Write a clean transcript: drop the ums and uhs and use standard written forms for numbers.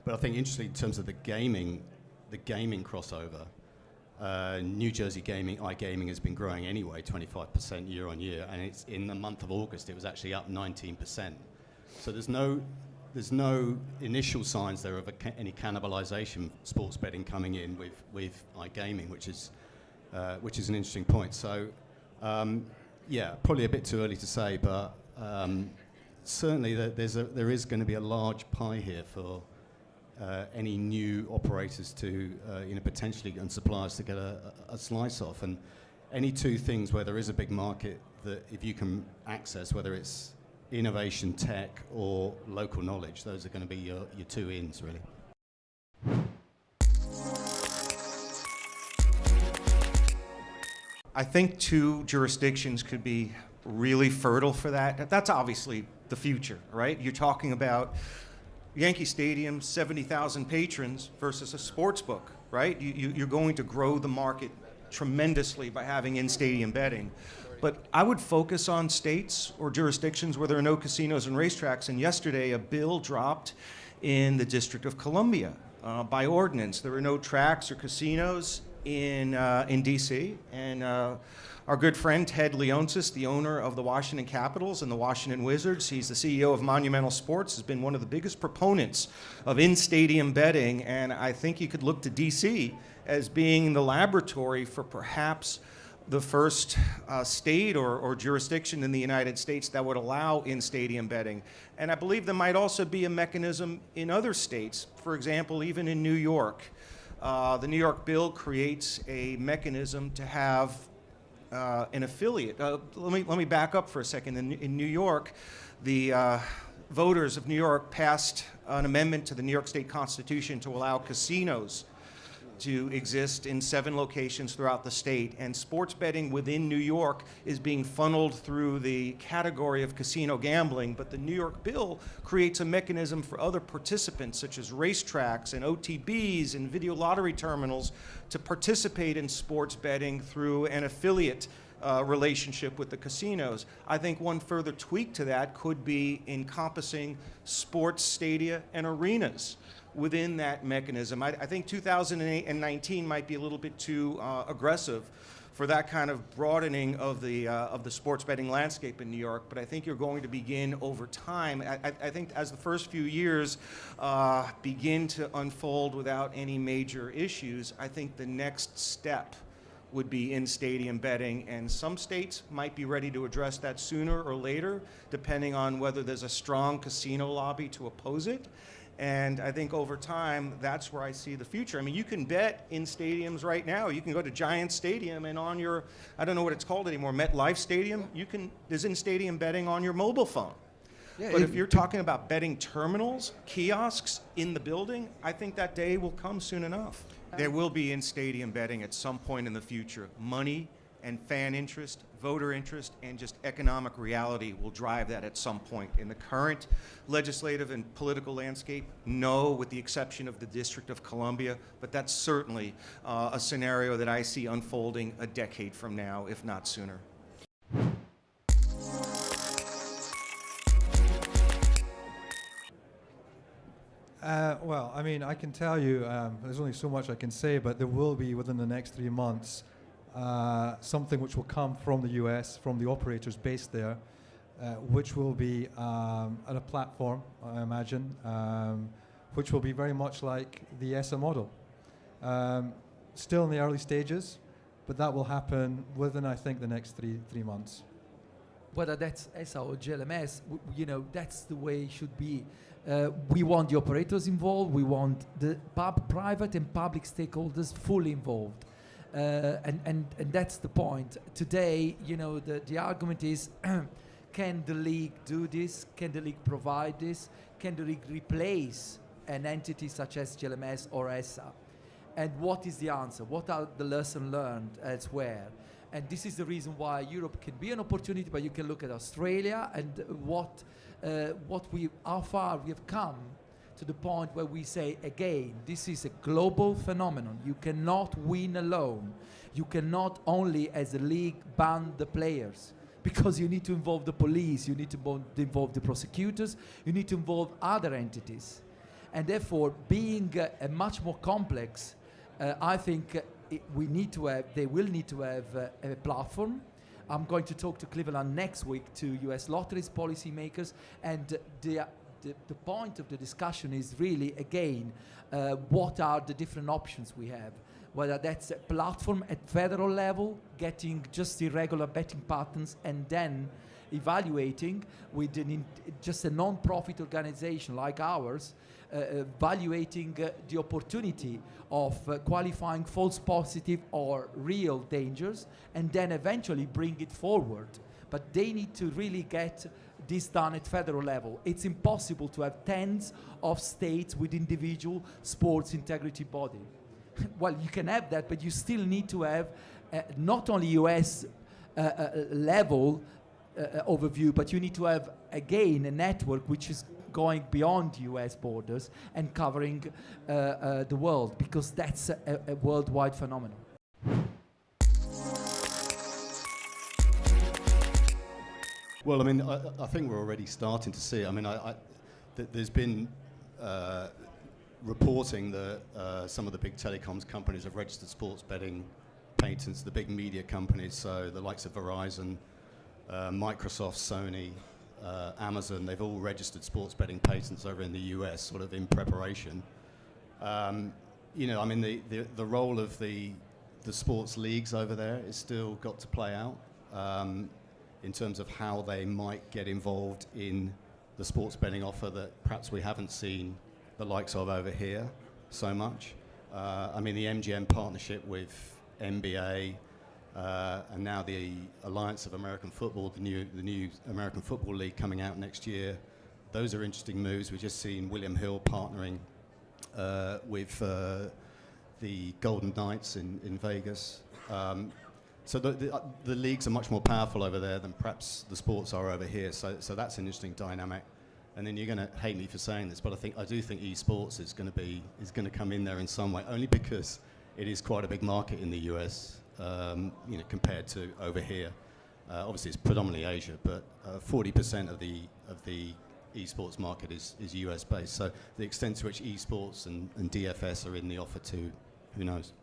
But I think interestingly in terms of the gaming crossover, New Jersey gaming, iGaming has been growing anyway, 25% year on year, and it's in the month of August it was actually up 19%. So there's no initial signs there of any cannibalization sports betting coming in with iGaming, which is an interesting point. So yeah, probably a bit too early to say, but certainly there is going to be a large pie here for any new operators to potentially, and suppliers to get a slice off. And any two things where there is a big market that if you can access, whether it's innovation, tech, or local knowledge, those are going to be your two ins, really. I think two jurisdictions could be really fertile for that. That's obviously the future, right? You're talking about Yankee Stadium, 70,000 patrons versus a sports book, right? You're going to grow the market tremendously by having in-stadium betting. But I would focus on states or jurisdictions where there are no casinos and racetracks. And yesterday, a bill dropped in the District of Columbia by ordinance. There are no tracks or casinos in D.C. And our good friend Ted Leonsis, the owner of the Washington Capitals and the Washington Wizards, he's the CEO of Monumental Sports, has been one of the biggest proponents of in-stadium betting. And I think you could look to D.C. as being the laboratory for perhaps the first state or jurisdiction in the United States that would allow in-stadium betting. And I believe there might also be a mechanism in other states. For example, even in New York, the New York bill creates a mechanism to have an affiliate. Let me back up for a second. In New York, the voters of New York passed an amendment to the New York State Constitution to allow casinos to exist in 7 locations throughout the state, and sports betting within New York is being funneled through the category of casino gambling, but the New York bill creates a mechanism for other participants such as racetracks and OTBs and video lottery terminals to participate in sports betting through an affiliate relationship with the casinos. I think one further tweak to that could be encompassing sports stadia and arenas within that mechanism. I think 2019 might be a little bit too aggressive for that kind of broadening of the sports betting landscape in New York, but I think you're going to begin over time. I think as the first few years begin to unfold without any major issues, I think the next step would be in-stadium betting, and some states might be ready to address that sooner or later, depending on whether there's a strong casino lobby to oppose it. And I think over time, that's where I see the future. I mean, you can bet in stadiums right now. You can go to Giants Stadium and on your, I don't know what it's called anymore, MetLife Stadium, there's in-stadium betting on your mobile phone. Yeah, but if you're talking about betting terminals, kiosks in the building, I think that day will come soon enough. There will be in-stadium betting at some point in the future. Money and fan interest, voter interest, and just economic reality will drive that at some point. In the current legislative and political landscape, no, with the exception of the District of Columbia, but that's certainly a scenario that I see unfolding a decade from now, if not sooner. Well, I mean, I can tell you, there's only so much I can say, but there will be within the next 3 months something which will come from the US, from the operators based there, which will be at a platform, I imagine, which will be very much like the ESSA model. Still in the early stages, but that will happen within, I think, the next three months. Whether that's ESSA or GLMS, that's the way it should be. We want the operators involved. We want the private and public stakeholders fully involved. And that's the point. Today, the argument is, can the league do this? Can the league provide this? Can the league replace an entity such as GLMS or ESSA? And what is the answer? What are the lessons learned elsewhere? And this is the reason why Europe can be an opportunity, but you can look at Australia and how far we have come to the point where we say, again, this is a global phenomenon. You cannot win alone. You cannot only, as a league, ban the players, because you need to involve the police, you need to involve the prosecutors, you need to involve other entities. And therefore, being a much more complex, I think they will need to have a platform. I'm going to talk to Cleveland next week to US lotteries policymakers, and the point of the discussion is really, again, what are the different options we have? Whether that's a platform at federal level, getting just irregular betting patterns, and then evaluating with just a non-profit organization like ours, evaluating the opportunity of qualifying false positive or real dangers, and then eventually bring it forward. But they need to really get this done at federal level. It's impossible to have tens of states with individual sports integrity body. Well, you can have that, but you still need to have not only US level overview, but you need to have, again, a network which is going beyond US borders and covering the world, because that's a worldwide phenomenon. Well, I mean, I think we're already starting to see it. I mean, there's been reporting that some of the big telecoms companies have registered sports betting patents, the big media companies, so the likes of Verizon, Microsoft, Sony, Amazon, they've all registered sports betting patents over in the US, sort of in preparation. You know, I mean, the role of the sports leagues over there is still got to play out in terms of how they might get involved in the sports betting offer that perhaps we haven't seen the likes of over here so much. I mean, the MGM partnership with NBA, and now the Alliance of American Football, the new American Football League coming out next year. Those are interesting moves. We've just seen William Hill partnering with the Golden Knights in Vegas. So the leagues are much more powerful over there than perhaps the sports are over here. So that's an interesting dynamic. And then you're going to hate me for saying this, but I do think esports is going to come in there in some way, only because it is quite a big market in the US. You know, compared to over here. Obviously, it's predominantly Asia, but 40% of the esports market is US based. So the extent to which esports and DFS are in the offer too, who knows?